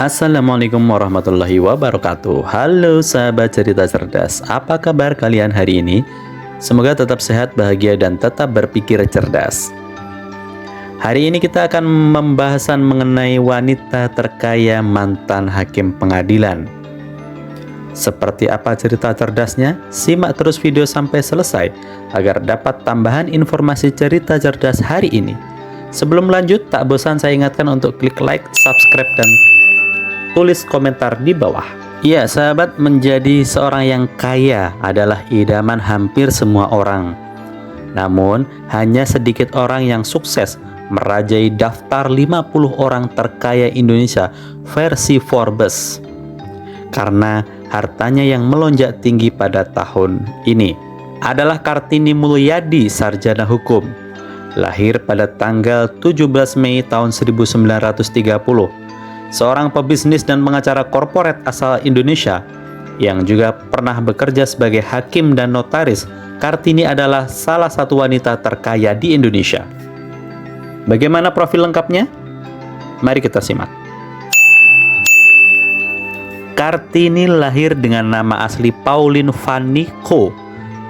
Assalamualaikum warahmatullahi wabarakatuh. Halo sahabat cerita cerdas, apa kabar kalian hari ini? Semoga tetap sehat, bahagia, dan tetap berpikir cerdas. Hari ini kita akan membahasan mengenai wanita terkaya mantan hakim pengadilan. Seperti apa cerita cerdasnya? Simak terus video sampai selesai agar dapat tambahan informasi cerita cerdas hari ini. Sebelum lanjut, tak bosan saya ingatkan untuk klik like, subscribe, dan tulis komentar di bawah. Ya, sahabat, menjadi seorang yang kaya adalah idaman hampir semua orang. Namun, hanya sedikit orang yang sukses merajai daftar 50 orang terkaya Indonesia versi Forbes. Karena hartanya yang melonjak tinggi pada tahun ini adalah Kartini Mulyadi, sarjana hukum. Lahir pada tanggal 17 Mei tahun 1930. Seorang pebisnis dan pengacara korporat asal Indonesia yang juga pernah bekerja sebagai hakim dan notaris, Kartini adalah salah satu wanita terkaya di Indonesia. Bagaimana profil lengkapnya? Mari kita simak. Kartini lahir dengan nama asli Pauline Fanny Ko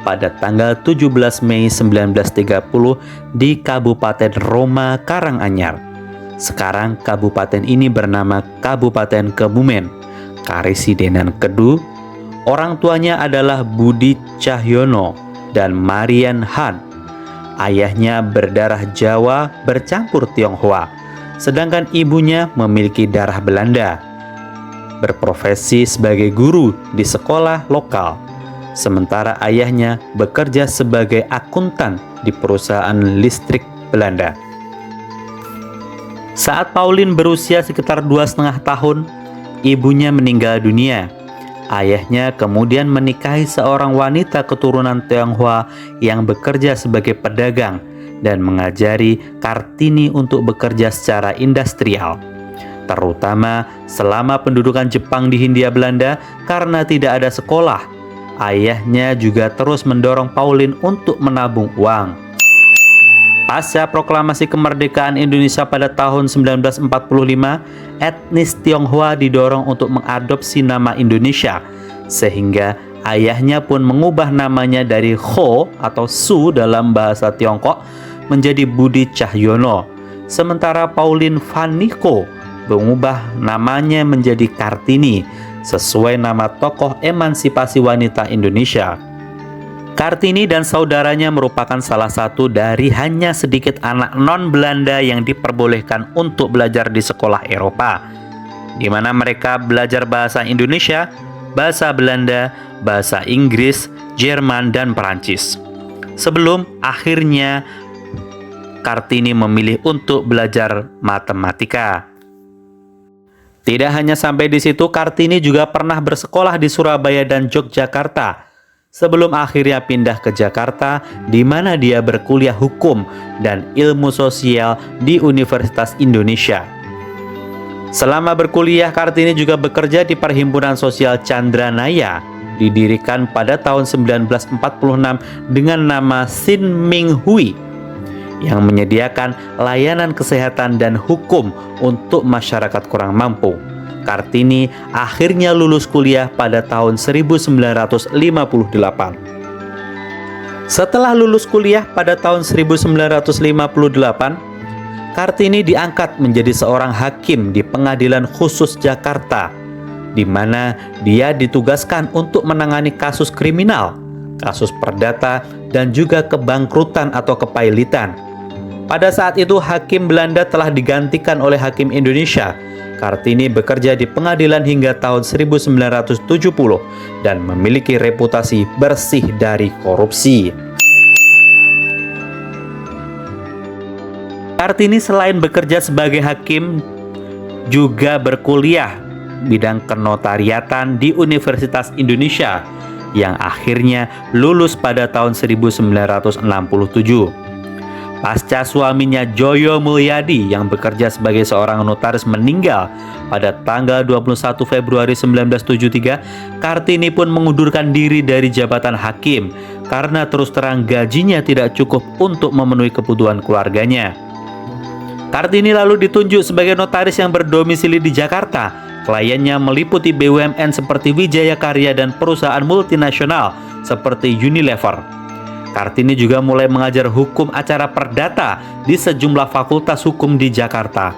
pada tanggal 17 Mei 1930 di Kabupaten Roma, Karanganyar. Sekarang kabupaten ini bernama Kabupaten Kebumen. Karesidenan Kedu. Orang tuanya adalah Budi Cahyono dan Marian Han. Ayahnya berdarah Jawa bercampur Tionghoa, sedangkan ibunya memiliki darah Belanda. Berprofesi sebagai guru di sekolah lokal, sementara ayahnya bekerja sebagai akuntan di perusahaan listrik Belanda. Saat Pauline berusia sekitar 2,5 tahun, ibunya meninggal dunia. Ayahnya kemudian menikahi seorang wanita keturunan Tionghoa yang bekerja sebagai pedagang dan mengajari Kartini untuk bekerja secara industrial, terutama selama pendudukan Jepang di Hindia Belanda. Karena tidak ada sekolah, ayahnya juga terus mendorong Pauline untuk menabung uang. Pasca proklamasi kemerdekaan Indonesia pada tahun 1945, etnis Tionghoa didorong untuk mengadopsi nama Indonesia, sehingga ayahnya pun mengubah namanya dari Ho atau Su dalam bahasa Tiongkok menjadi Budi Cahyono. Sementara Pauline Fanny Ko mengubah namanya menjadi Kartini, sesuai nama tokoh emansipasi wanita Indonesia. Kartini dan saudaranya merupakan salah satu dari hanya sedikit anak non-Belanda yang diperbolehkan untuk belajar di sekolah Eropa, di mana mereka belajar bahasa Indonesia, bahasa Belanda, bahasa Inggris, Jerman, dan Perancis. Sebelum akhirnya Kartini memilih untuk belajar matematika. Tidak hanya sampai di situ, Kartini juga pernah bersekolah di Surabaya dan Yogyakarta, sebelum akhirnya pindah ke Jakarta, di mana dia berkuliah hukum dan ilmu sosial di Universitas Indonesia. Selama berkuliah, Kartini juga bekerja di Perhimpunan Sosial Chandranaya, didirikan pada tahun 1946 dengan nama Sin Ming Hui, yang menyediakan layanan kesehatan dan hukum untuk masyarakat kurang mampu. Kartini akhirnya lulus kuliah pada tahun 1958. Setelah lulus kuliah pada tahun 1958, Kartini diangkat menjadi seorang hakim di Pengadilan Khusus Jakarta, di mana dia ditugaskan untuk menangani kasus kriminal, kasus perdata, dan juga kebangkrutan atau kepailitan. Pada saat itu, hakim Belanda telah digantikan oleh hakim Indonesia. Kartini bekerja di pengadilan hingga tahun 1970 dan memiliki reputasi bersih dari korupsi. Kartini selain bekerja sebagai hakim, juga berkuliah bidang kenotariatan di Universitas Indonesia yang akhirnya lulus pada tahun 1967. Pasca suaminya Joyo Mulyadi yang bekerja sebagai seorang notaris meninggal pada tanggal 21 Februari 1973, Kartini pun mengundurkan diri dari jabatan hakim karena terus terang gajinya tidak cukup untuk memenuhi kebutuhan keluarganya. Kartini lalu ditunjuk sebagai notaris yang berdomisili di Jakarta. Kliennya meliputi BUMN seperti Wijaya Karya dan perusahaan multinasional seperti Unilever. Kartini juga mulai mengajar hukum acara perdata di sejumlah fakultas hukum di Jakarta.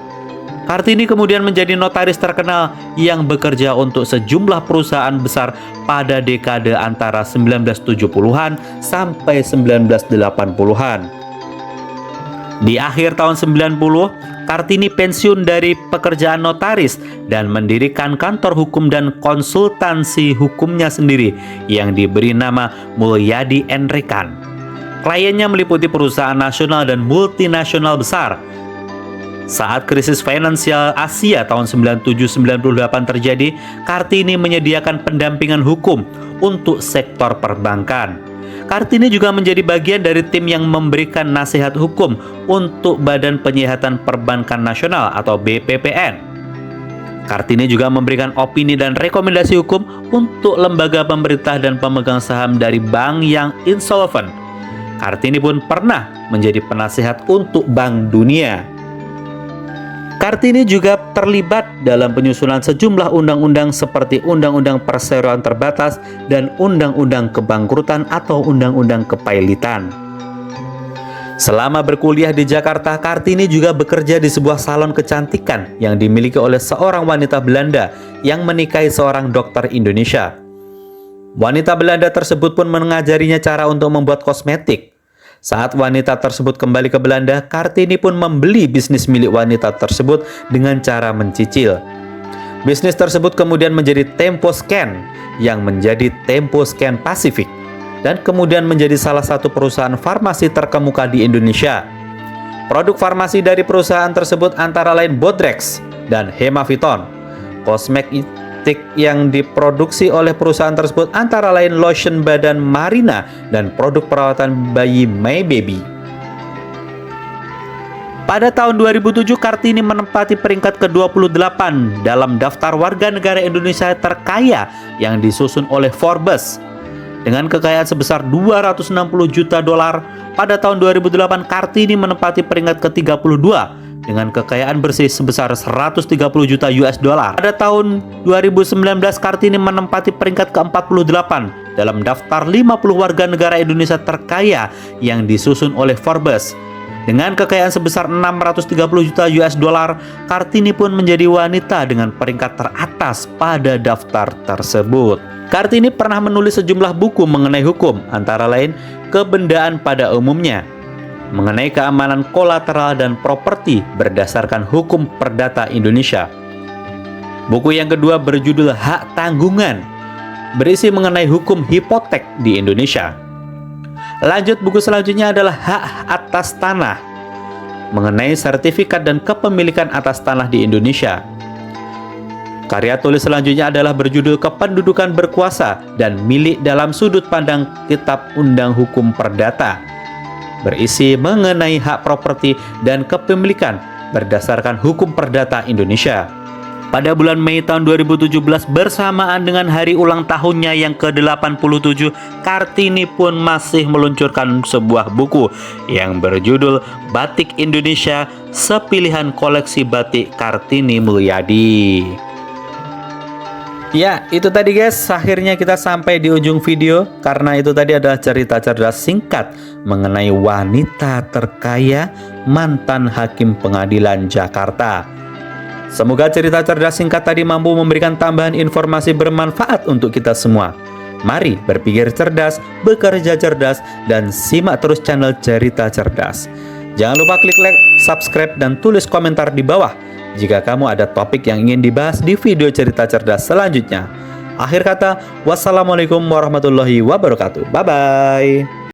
Kartini kemudian menjadi notaris terkenal yang bekerja untuk sejumlah perusahaan besar pada dekade antara 1970-an sampai 1980-an. Di akhir tahun 90, Kartini pensiun dari pekerjaan notaris dan mendirikan kantor hukum dan konsultansi hukumnya sendiri yang diberi nama Mulyadi & Rekan. Kliennya meliputi perusahaan nasional dan multinasional besar. Saat krisis finansial Asia tahun 97-98 terjadi, Kartini menyediakan pendampingan hukum untuk sektor perbankan. Kartini juga menjadi bagian dari tim yang memberikan nasihat hukum untuk Badan Penyihatan Perbankan Nasional atau BPPN. Kartini juga memberikan opini dan rekomendasi hukum untuk lembaga pemerintah dan pemegang saham dari bank yang insolvent. Kartini pun pernah menjadi penasihat untuk Bank Dunia. Kartini juga terlibat dalam penyusunan sejumlah undang-undang seperti Undang-Undang Perseroan Terbatas dan Undang-Undang Kebangkrutan atau Undang-Undang Kepailitan. Selama berkuliah di Jakarta, Kartini juga bekerja di sebuah salon kecantikan yang dimiliki oleh seorang wanita Belanda yang menikahi seorang dokter Indonesia. Wanita Belanda tersebut pun mengajarinya cara untuk membuat kosmetik. Saat wanita tersebut kembali ke Belanda, Kartini pun membeli bisnis milik wanita tersebut dengan cara mencicil. Bisnis tersebut kemudian menjadi Tempo Scan yang menjadi Tempo Scan Pacific dan kemudian menjadi salah satu perusahaan farmasi terkemuka di Indonesia. Produk farmasi dari perusahaan tersebut antara lain Bodrex dan Hemaviton. Kosmetik yang diproduksi oleh perusahaan tersebut antara lain lotion badan Marina dan produk perawatan bayi My Baby. Pada tahun 2007, Kartini menempati peringkat ke-28 dalam daftar warga negara Indonesia terkaya yang disusun oleh Forbes. Dengan kekayaan sebesar 260 juta dolar, pada tahun 2008 Kartini menempati peringkat ke-32 dengan kekayaan bersih sebesar 130 juta US dollar. Pada tahun 2019, Kartini menempati peringkat ke-48 dalam daftar 50 warga negara Indonesia terkaya yang disusun oleh Forbes. Dengan kekayaan sebesar 630 juta US dollar, Kartini pun menjadi wanita dengan peringkat teratas pada daftar tersebut. Kartini pernah menulis sejumlah buku mengenai hukum, antara lain Kebendaan pada Umumnya, mengenai keamanan kolateral dan properti berdasarkan hukum perdata Indonesia. Buku yang kedua berjudul Hak Tanggungan, berisi mengenai hukum hipotek di Indonesia. Lanjut, buku selanjutnya adalah Hak Atas Tanah, mengenai sertifikat dan kepemilikan atas tanah di Indonesia. Karya tulis selanjutnya adalah berjudul Kependudukan Berkuasa dan Milik dalam Sudut Pandang Kitab Undang Hukum Perdata, berisi mengenai hak properti dan kepemilikan berdasarkan hukum perdata Indonesia. Pada bulan Mei tahun 2017 bersamaan dengan hari ulang tahunnya yang ke-87, Kartini pun masih meluncurkan sebuah buku yang berjudul Batik Indonesia, Sepilihan Koleksi Batik Kartini Mulyadi. Ya, itu tadi guys, akhirnya kita sampai di ujung video. Karena itu tadi adalah cerita cerdas singkat mengenai wanita terkaya mantan hakim pengadilan Jakarta. Semoga cerita cerdas singkat tadi mampu memberikan tambahan informasi bermanfaat untuk kita semua. Mari berpikir cerdas, bekerja cerdas, dan simak terus channel Cerita Cerdas. Jangan lupa klik like, subscribe, dan tulis komentar di bawah jika kamu ada topik yang ingin dibahas di video Cerita Cerdas selanjutnya. Akhir kata, wassalamualaikum warahmatullahi wabarakatuh. Bye-bye.